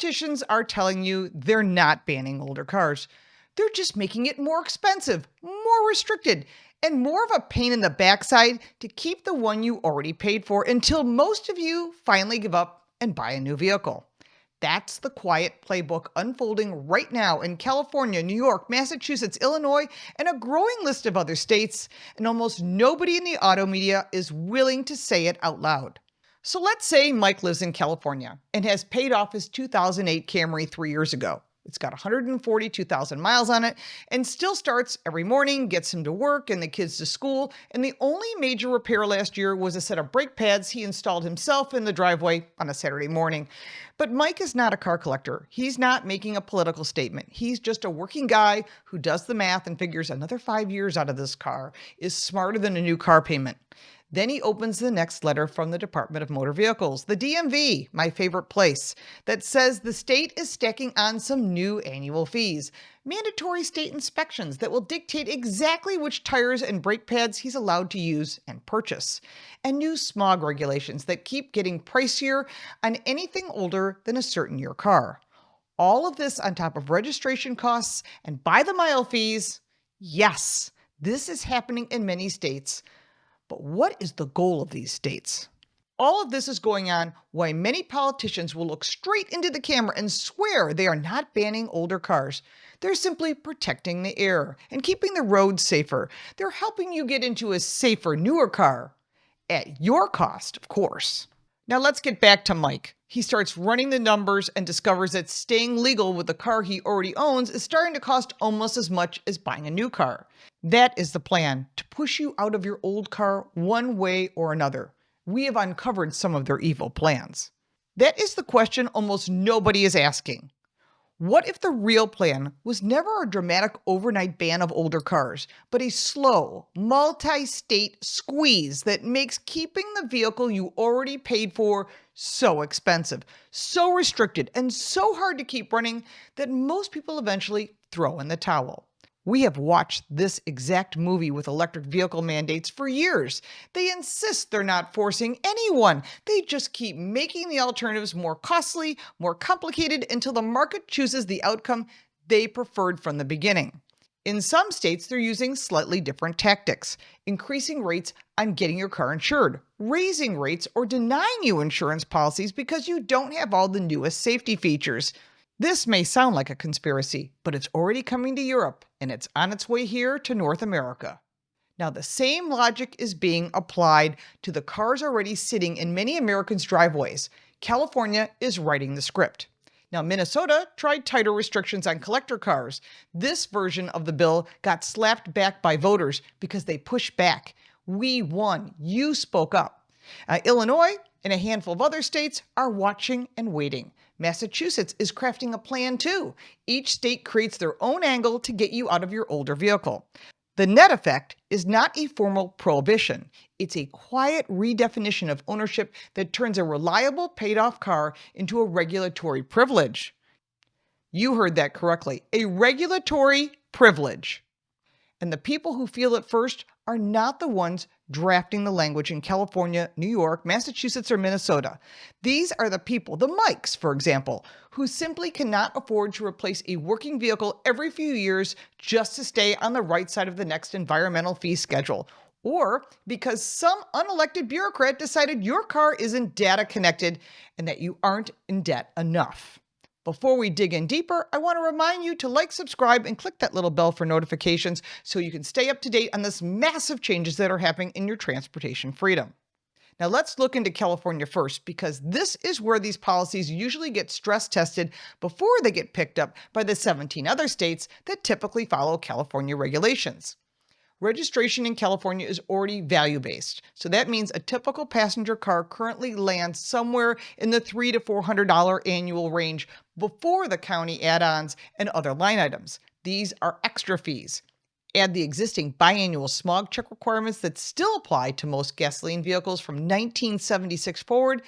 Politicians are telling you they're not banning older cars. They're just making it more expensive, more restricted, and more of a pain in the backside to keep the one you already paid for until most of you finally give up and buy a new vehicle. That's the quiet playbook unfolding right now in California, New York, Massachusetts, Illinois, and a growing list of other states, and almost nobody in the auto media is willing to say it out loud. So let's say Mike lives in California and has paid off his 2008 Camry 3 years ago. It's got 142,000 miles on it and still starts every morning, gets him to work and the kids to school. And the only major repair last year was a set of brake pads he installed himself in the driveway on a Saturday morning. But Mike is not a car collector. He's not making a political statement. He's just a working guy who does the math and figures another 5 years out of this car is smarter than a new car payment. Then he opens the next letter from the Department of Motor Vehicles, the DMV, my favorite place, that says the state is stacking on some new annual fees, mandatory state inspections that will dictate exactly which tires and brake pads he's allowed to use and purchase, and new smog regulations that keep getting pricier on anything older than a certain year car. All of this on top of registration costs and by-the-mile fees. Yes, this is happening in many states. But what is the goal of these states? All of this is going on while many politicians will look straight into the camera and swear they are not banning older cars. They're simply protecting the air and keeping the roads safer. They're helping you get into a safer, newer car. At your cost, of course. Now let's get back to Mike. He starts running the numbers and discovers that staying legal with the car he already owns is starting to cost almost as much as buying a new car. That is the plan, to push you out of your old car one way or another. We have uncovered some of their evil plans. That is the question almost nobody is asking. What if the real plan was never a dramatic overnight ban of older cars, but a slow, multi-state squeeze that makes keeping the vehicle you already paid for so expensive, so restricted, and so hard to keep running that most people eventually throw in the towel? We have watched this exact movie with electric vehicle mandates for years. They insist they're not forcing anyone. They just keep making the alternatives more costly, more complicated until the market chooses the outcome they preferred from the beginning. In some states, they're using slightly different tactics, increasing rates on getting your car insured, raising rates, or denying you insurance policies because you don't have all the newest safety features. This may sound like a conspiracy, but it's already coming to Europe, and it's on its way here to North America. Now, the same logic is being applied to the cars already sitting in many Americans' driveways. California is writing the script. Now, Minnesota tried tighter restrictions on collector cars. This version of the bill got slapped back by voters because they pushed back. We won. You spoke up. Illinois and a handful of other states are watching and waiting. Massachusetts is crafting a plan too. Each state creates their own angle to get you out of your older vehicle. The net effect is not a formal prohibition. It's a quiet redefinition of ownership that turns a reliable, paid-off car into a regulatory privilege. You heard that correctly. A regulatory privilege. And the people who feel it first are not the ones drafting the language in California, New York, Massachusetts, or Minnesota. These are the people, the Mikes, for example, who simply cannot afford to replace a working vehicle every few years just to stay on the right side of the next environmental fee schedule, or because some unelected bureaucrat decided your car isn't data connected and that you aren't in debt enough. Before we dig in deeper, I want to remind you to like, subscribe, and click that little bell for notifications so you can stay up to date on this massive changes that are happening in your transportation freedom. Now let's look into California first, because this is where these policies usually get stress tested before they get picked up by the 17 other states that typically follow California regulations. Registration in California is already value-based, so that means a typical passenger car currently lands somewhere in the $300 to $400 annual range before the county add-ons and other line items. These are extra fees. Add the existing biannual smog check requirements that still apply to most gasoline vehicles from 1976 forward,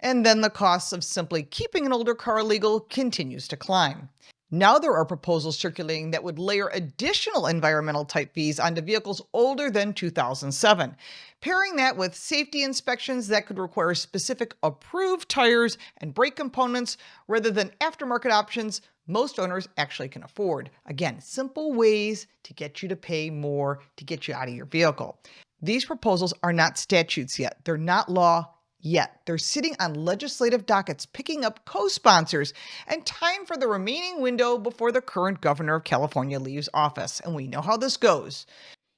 and then the cost of simply keeping an older car legal continues to climb. Now there are proposals circulating that would layer additional environmental type fees onto vehicles older than 2007. Pairing that with safety inspections that could require specific approved tires and brake components rather than aftermarket options most owners actually can afford. Again, simple ways to get you to pay more to get you out of your vehicle. These proposals are not statutes yet. They're not law yet. They're sitting on legislative dockets, picking up co-sponsors, and time for the remaining window before the current governor of California leaves office. And we know how this goes.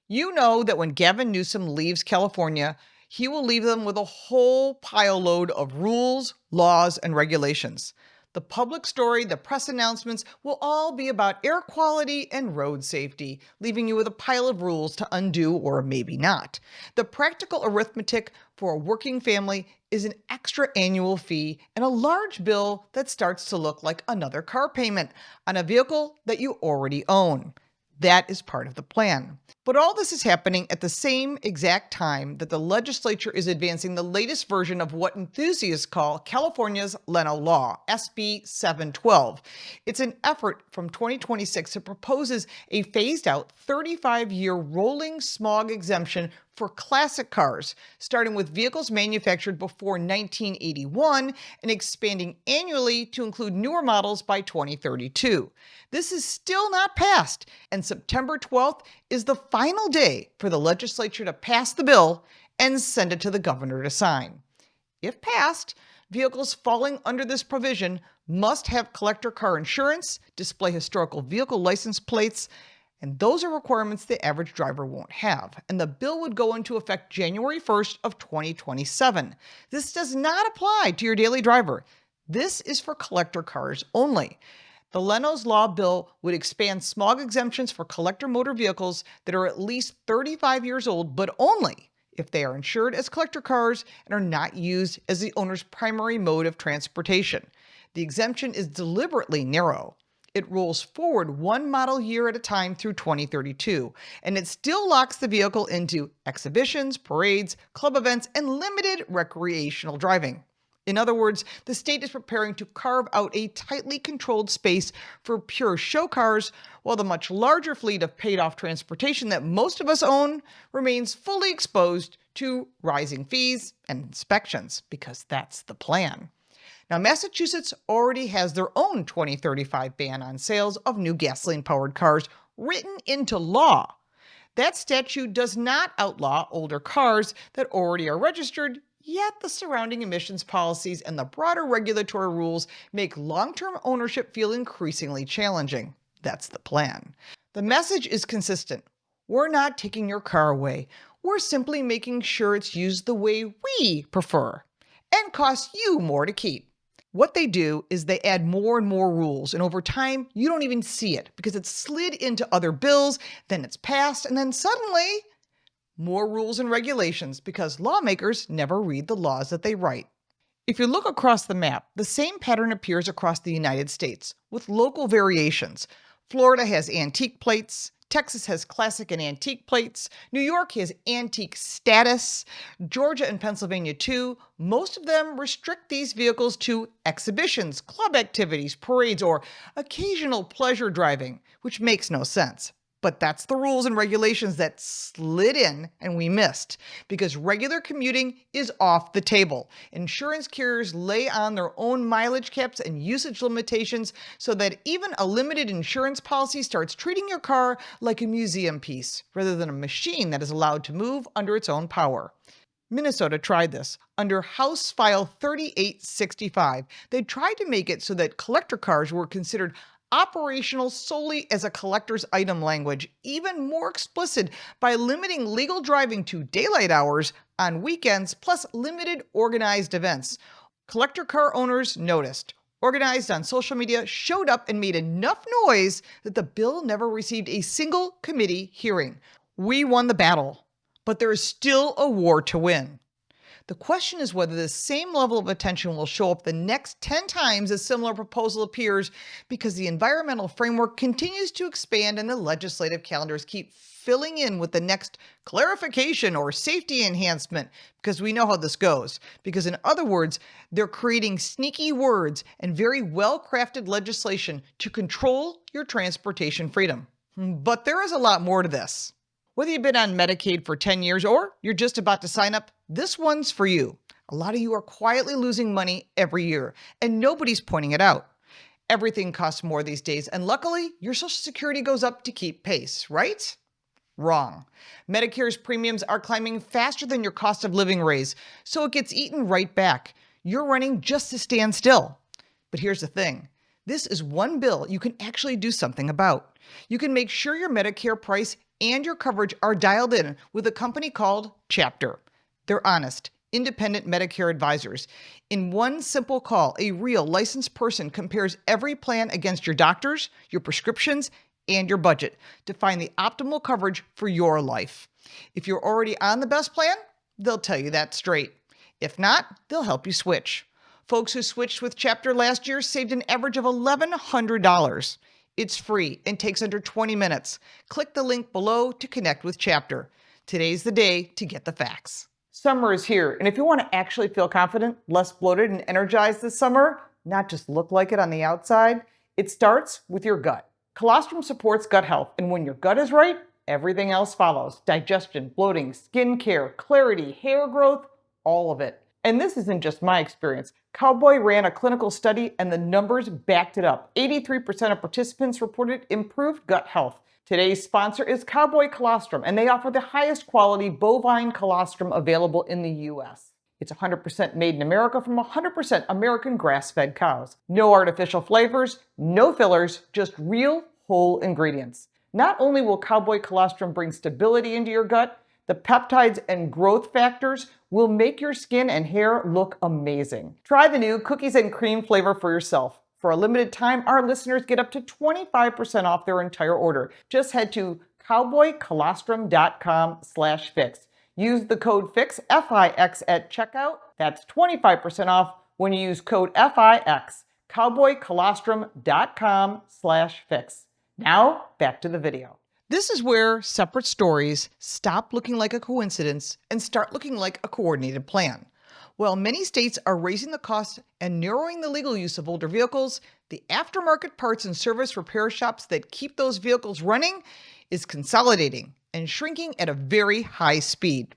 You know that when Gavin Newsom leaves California, he will leave them with a whole pile load of rules, laws, and regulations. The public story, the press announcements will all be about air quality and road safety, leaving you with a pile of rules to undo or maybe not. The practical arithmetic for a working family is an extra annual fee and a large bill that starts to look like another car payment on a vehicle that you already own. That is part of the plan. But all this is happening at the same exact time that the legislature is advancing the latest version of what enthusiasts call California's Leno Law, SB 712. It's an effort from 2026 that proposes a phased-out 35-year rolling smog exemption for classic cars, starting with vehicles manufactured before 1981 and expanding annually to include newer models by 2032. This is still not passed, and September 12th is the final day for the legislature to pass the bill and send it to the governor to sign. If passed, vehicles falling under this provision must have collector car insurance, display historical vehicle license plates, and those are requirements the average driver won't have. And the bill would go into effect January 1st of 2027. This does not apply to your daily driver. This is for collector cars only. The Leno's Law bill would expand smog exemptions for collector motor vehicles that are at least 35 years old, but only if they are insured as collector cars and are not used as the owner's primary mode of transportation. The exemption is deliberately narrow. It rolls forward one model year at a time through 2032, and it still locks the vehicle into exhibitions, parades, club events, and limited recreational driving. In other words, the state is preparing to carve out a tightly controlled space for pure show cars, while the much larger fleet of paid-off transportation that most of us own remains fully exposed to rising fees and inspections, because that's the plan. Now, Massachusetts already has their own 2035 ban on sales of new gasoline-powered cars written into law. That statute does not outlaw older cars that already are registered, yet the surrounding emissions policies and the broader regulatory rules make long-term ownership feel increasingly challenging. That's the plan. The message is consistent. We're not taking your car away. We're simply making sure it's used the way we prefer and costs you more to keep. What they do is they add more and more rules, and over time, you don't even see it because it's slid into other bills, then it's passed, and then suddenly, more rules and regulations because lawmakers never read the laws that they write. If you look across the map, the same pattern appears across the United States, with local variations. Florida has antique plates. Texas has classic and antique plates. New York has antique status. Georgia and Pennsylvania too. Most of them restrict these vehicles to exhibitions, club activities, parades, or occasional pleasure driving, which makes no sense. But that's the rules and regulations that slid in and we missed because regular commuting is off the table. Insurance carriers lay on their own mileage caps and usage limitations so that even a limited insurance policy starts treating your car like a museum piece rather than a machine that is allowed to move under its own power. Minnesota tried this. Under House File 3865, they tried to make it so that collector cars were considered operational solely as a collector's item language, even more explicit by limiting legal driving to daylight hours on weekends, plus limited organized events. Collector car owners noticed, organized on social media, showed up and made enough noise that the bill never received a single committee hearing. We won the battle, but there is still a war to win. The question is whether the same level of attention will show up the next 10 times a similar proposal appears because the environmental framework continues to expand and the legislative calendars keep filling in with the next clarification or safety enhancement because we know how this goes. Because in other words, they're creating sneaky words and very well-crafted legislation to control your transportation freedom. But there is a lot more to this. Whether you've been on Medicaid for 10 years or you're just about to sign up, this one's for you. A lot of you are quietly losing money every year, and nobody's pointing it out. Everything costs more these days, and luckily, your Social Security goes up to keep pace, right? Wrong. Medicare's premiums are climbing faster than your cost of living raise, so it gets eaten right back. You're running just to stand still. But here's the thing. This is one bill you can actually do something about. You can make sure your Medicare price and your coverage are dialed in with a company called Chapter. They're honest, independent Medicare advisors. In one simple call, a real licensed person compares every plan against your doctors, your prescriptions, and your budget to find the optimal coverage for your life. If you're already on the best plan, they'll tell you that straight. If not, they'll help you switch. Folks who switched with Chapter last year saved an average of $1,100. It's free and takes under 20 minutes. Click the link below to connect with Chapter. Today's the day to get the facts. Summer is here, and if you want to actually feel confident, less bloated, and energized this summer, not just look like it on the outside, it starts with your gut. Colostrum supports gut health, and when your gut is right, everything else follows. Digestion, bloating, skin care, clarity, hair growth, all of it. And this isn't just my experience. Cowboy ran a clinical study, and the numbers backed it up. 83% of participants reported improved gut health. Today's sponsor is Cowboy Colostrum, and they offer the highest quality bovine colostrum available in the U.S. It's 100% made in America from 100% American grass-fed cows. No artificial flavors, no fillers, just real, whole ingredients. Not only will Cowboy Colostrum bring stability into your gut, the peptides and growth factors will make your skin and hair look amazing. Try the new cookies and cream flavor for yourself. For a limited time, our listeners get up to 25% off their entire order. Just head to cowboycolostrum.com/fix. Use the code FIX, F-I-X, at checkout. That's 25% off when you use code FIX. cowboycolostrum.com/fix. Now, back to the video. This is where separate stories stop looking like a coincidence and start looking like a coordinated plan. While many states are raising the cost and narrowing the legal use of older vehicles, the aftermarket parts and service repair shops that keep those vehicles running is consolidating and shrinking at a very high speed.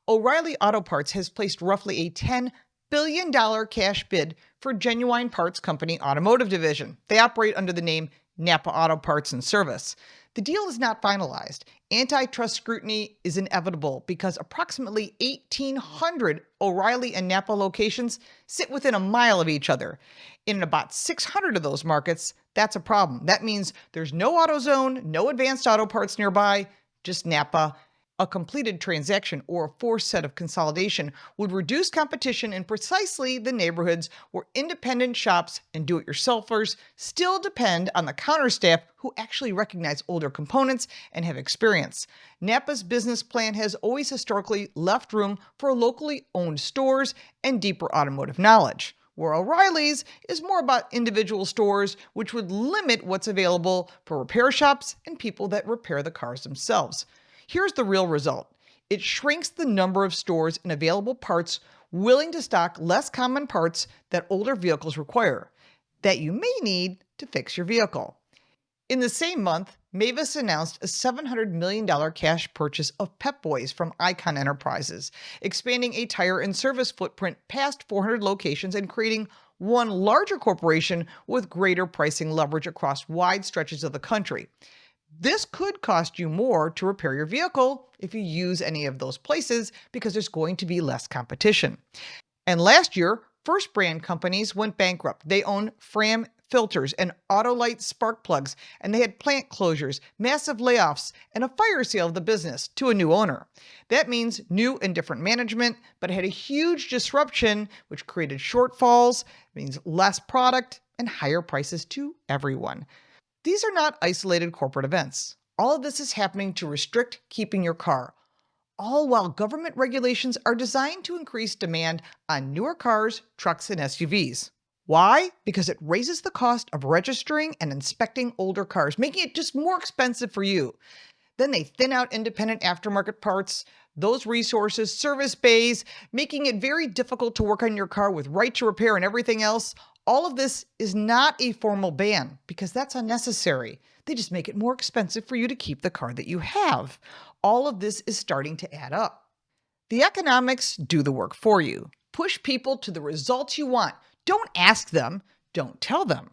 O'Reilly Auto Parts has placed roughly a $10 billion cash bid for Genuine Parts Company Automotive Division. They operate under the name Napa Auto Parts and Service. The deal is not finalized. Antitrust scrutiny is inevitable because approximately 1,800 O'Reilly and Napa locations sit within a mile of each other. In about 600 of those markets, that's a problem. That means there's no AutoZone, no Advanced Auto Parts nearby, just Napa. A completed transaction or a forced set of consolidation would reduce competition in precisely the neighborhoods where independent shops and do-it-yourselfers still depend on the counter staff who actually recognize older components and have experience. Napa's business plan has always historically left room for locally owned stores and deeper automotive knowledge, where O'Reilly's is more about individual stores, which would limit what's available for repair shops and people that repair the cars themselves. Here's the real result. It shrinks the number of stores and available parts willing to stock less common parts that older vehicles require, that you may need to fix your vehicle. In the same month, Mavis announced a $700 million cash purchase of Pep Boys from Icon Enterprises, expanding a tire and service footprint past 400 locations and creating one larger corporation with greater pricing leverage across wide stretches of the country. This could cost you more to repair your vehicle if you use any of those places because there's going to be less competition. And last year, First Brand companies went bankrupt. They own Fram filters and Autolite spark plugs, and they had plant closures, massive layoffs, and a fire sale of the business to a new owner. That means new and different management, but it had a huge disruption, which created shortfalls, means less product, and higher prices to everyone. These are not isolated corporate events. All of this is happening to restrict keeping your car, all while government regulations are designed to increase demand on newer cars, trucks, and SUVs. Why? Because it raises the cost of registering and inspecting older cars, making it just more expensive for you. Then they thin out independent aftermarket parts, those resources, service bays, making it very difficult to work on your car with right to repair and everything else. All of this is not a formal ban because that's unnecessary. They just make it more expensive for you to keep the car that you have. All of this is starting to add up. The economics do the work for you. Push people to the results you want. Don't ask them, don't tell them.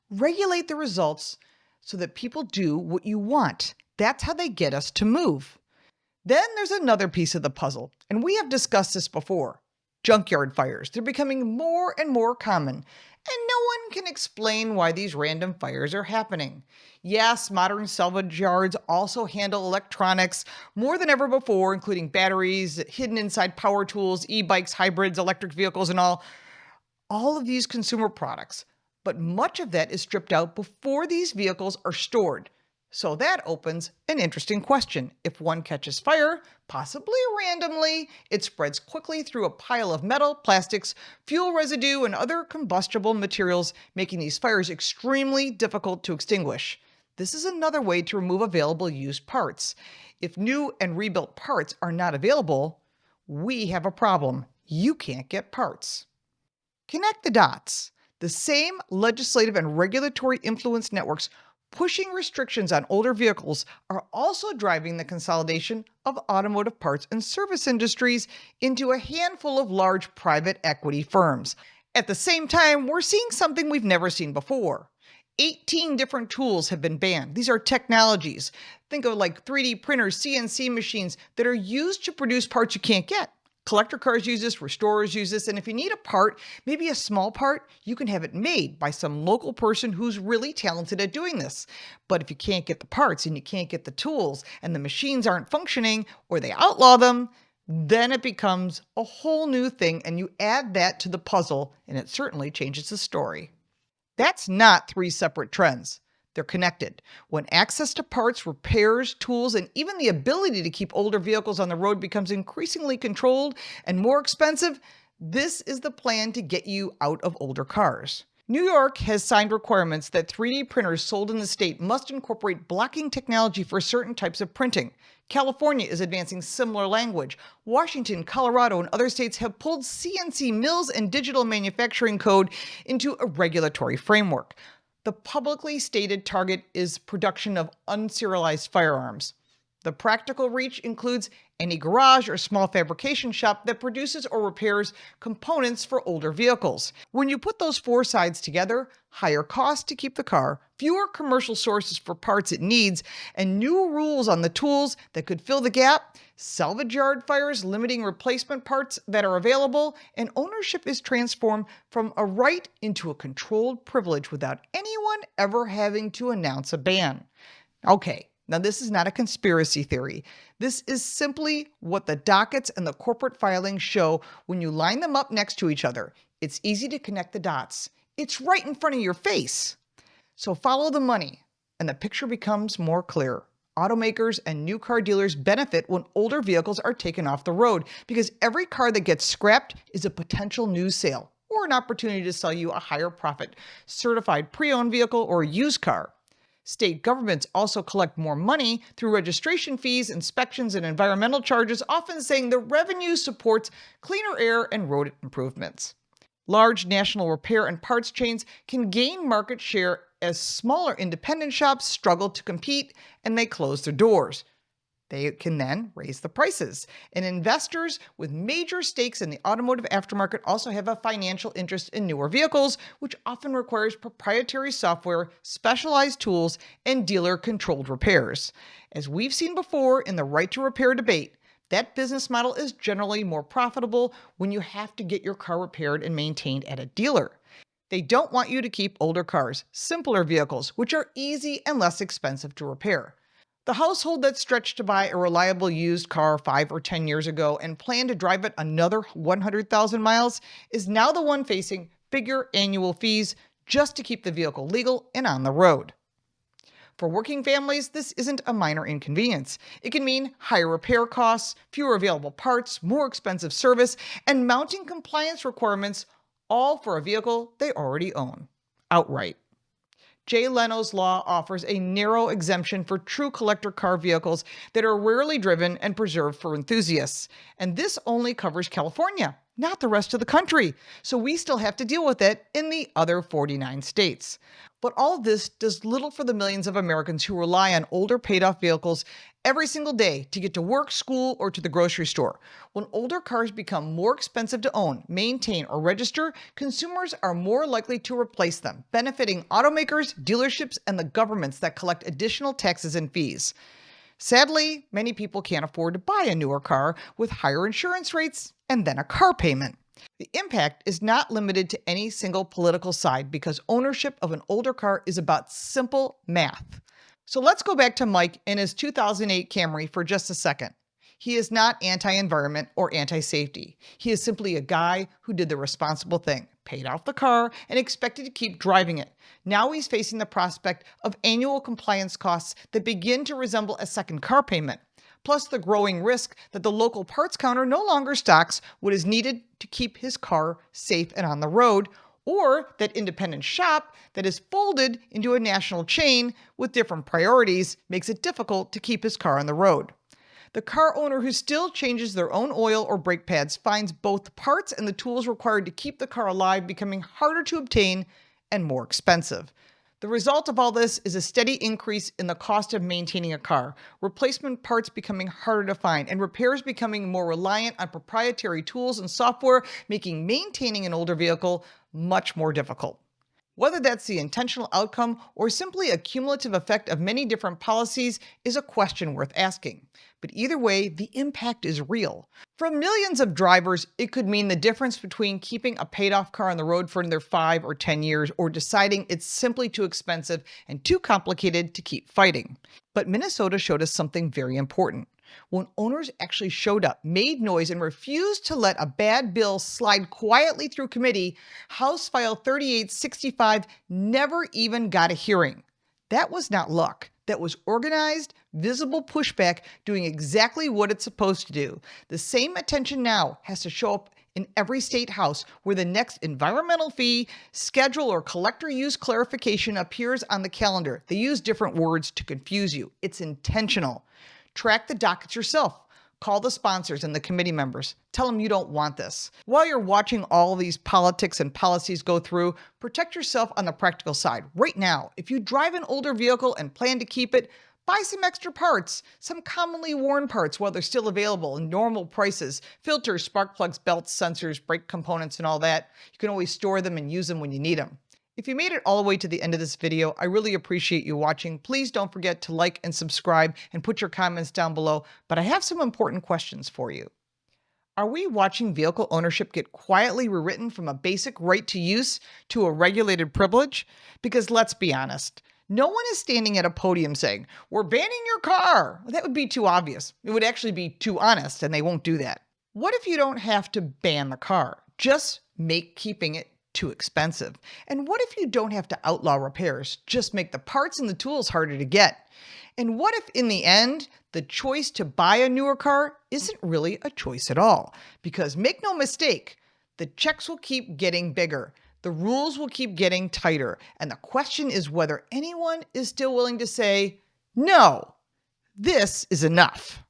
Regulate the results so that people do what you want. That's how they get us to move. Then there's another piece of the puzzle, and we have discussed this before. Junkyard fires. They're becoming more and more common, and no one can explain why these random fires are happening. Yes, modern salvage yards also handle electronics more than ever before, including batteries hidden inside power tools, e-bikes, hybrids, electric vehicles, and all of these consumer products. But much of that is stripped out before these vehicles are stored. So that opens an interesting question. If one catches fire, possibly randomly, it spreads quickly through a pile of metal, plastics, fuel residue, and other combustible materials, making these fires extremely difficult to extinguish. This is another way to remove available used parts. If new and rebuilt parts are not available, we have a problem. You can't get parts. Connect the dots. The same legislative and regulatory influence networks pushing restrictions on older vehicles are also driving the consolidation of automotive parts and service industries into a handful of large private equity firms. At the same time, we're seeing something we've never seen before. 18 different tools have been banned. These are technologies. Think of like 3D printers, CNC machines that are used to produce parts you can't get. Collector cars use this, restorers use this, and if you need a part, maybe a small part, you can have it made by some local person who's really talented at doing this. But if you can't get the parts and you can't get the tools and the machines aren't functioning or they outlaw them, then it becomes a whole new thing and you add that to the puzzle and it certainly changes the story. That's not three separate trends. They're connected. When access to parts, repairs, tools, and even the ability to keep older vehicles on the road becomes increasingly controlled and more expensive, this is the plan to get you out of older cars. New York has signed requirements that 3D printers sold in the state must incorporate blocking technology for certain types of printing. California is advancing similar language. Washington, Colorado, and other states have pulled CNC mills and digital manufacturing code into a regulatory framework. The publicly stated target is production of unserialized firearms. The practical reach includes any garage or small fabrication shop that produces or repairs components for older vehicles. When you put those four sides together, higher costs to keep the car, fewer commercial sources for parts it needs, and new rules on the tools that could fill the gap, salvage yard fires limiting replacement parts that are available, and ownership is transformed from a right into a controlled privilege without anyone ever having to announce a ban. Okay. Now, this is not a conspiracy theory. This is simply what the dockets and the corporate filings show when you line them up next to each other. It's easy to connect the dots. It's right in front of your face. So follow the money, and the picture becomes more clear. Automakers and new car dealers benefit when older vehicles are taken off the road because every car that gets scrapped is a potential new sale or an opportunity to sell you a higher profit certified pre-owned vehicle or a used car. State governments also collect more money through registration fees, inspections, and environmental charges, often saying the revenue supports cleaner air and road improvements. Large national repair and parts chains can gain market share as smaller independent shops struggle to compete and they close their doors. They can then raise the prices. And investors with major stakes in the automotive aftermarket also have a financial interest in newer vehicles, which often requires proprietary software, specialized tools, and dealer-controlled repairs. As we've seen before in the right to repair debate, that business model is generally more profitable when you have to get your car repaired and maintained at a dealer. They don't want you to keep older cars, simpler vehicles, which are easy and less expensive to repair. The household that stretched to buy a reliable used car 5 or 10 years ago and planned to drive it another 100,000 miles is now the one facing bigger annual fees just to keep the vehicle legal and on the road. For working families, this isn't a minor inconvenience. It can mean higher repair costs, fewer available parts, more expensive service, and mounting compliance requirements, all for a vehicle they already own outright. Jay Leno's law offers a narrow exemption for true collector car vehicles that are rarely driven and preserved for enthusiasts. And this only covers California, not the rest of the country. So we still have to deal with it in the other 49 states. But all this does little for the millions of Americans who rely on older paid-off vehicles every single day to get to work, school, or to the grocery store. When older cars become more expensive to own, maintain, or register, consumers are more likely to replace them, benefiting automakers, dealerships, and the governments that collect additional taxes and fees. Sadly, many people can't afford to buy a newer car with higher insurance rates and then a car payment. The impact is not limited to any single political side because ownership of an older car is about simple math. So let's go back to Mike in his 2008 Camry for just a second. He is not anti-environment or anti-safety. He is simply a guy who did the responsible thing, paid off the car, and expected to keep driving it. Now he's facing the prospect of annual compliance costs that begin to resemble a second car payment, plus the growing risk that the local parts counter no longer stocks what is needed to keep his car safe and on the road, or that independent shop that is folded into a national chain with different priorities makes it difficult to keep his car on the road. The car owner who still changes their own oil or brake pads finds both the parts and the tools required to keep the car alive becoming harder to obtain and more expensive. The result of all this is a steady increase in the cost of maintaining a car, replacement parts becoming harder to find, and repairs becoming more reliant on proprietary tools and software, making maintaining an older vehicle much more difficult. Whether that's the intentional outcome or simply a cumulative effect of many different policies is a question worth asking. But either way, the impact is real. For millions of drivers, it could mean the difference between keeping a paid-off car on the road for another 5 or 10 years or deciding it's simply too expensive and too complicated to keep fighting. But Minnesota showed us something very important. When owners actually showed up, made noise, and refused to let a bad bill slide quietly through committee, House File 3865 never even got a hearing. That was not luck. That was organized, visible pushback doing exactly what it's supposed to do. The same attention now has to show up in every state house where the next environmental fee, schedule, or collector use clarification appears on the calendar. They use different words to confuse you. It's intentional. Track the dockets yourself. Call the sponsors and the committee members. Tell them you don't want this. While you're watching all these politics and policies go through, protect yourself on the practical side. Right now, if you drive an older vehicle and plan to keep it, buy some extra parts, some commonly worn parts while they're still available in normal prices. Filters, spark plugs, belts, sensors, brake components, and all that. You can always store them and use them when you need them. If you made it all the way to the end of this video, I really appreciate you watching. Please don't forget to like and subscribe and put your comments down below. But I have some important questions for you. Are we watching vehicle ownership get quietly rewritten from a basic right to use to a regulated privilege? Because let's be honest, no one is standing at a podium saying, "We're banning your car." That would be too obvious. It would actually be too honest, and they won't do that. What if you don't have to ban the car? Just make keeping it too expensive. And what if you don't have to outlaw repairs? Just make the parts and the tools harder to get. And what if in the end, the choice to buy a newer car isn't really a choice at all? Because make no mistake, the checks will keep getting bigger. The rules will keep getting tighter. And the question is whether anyone is still willing to say, no, this is enough.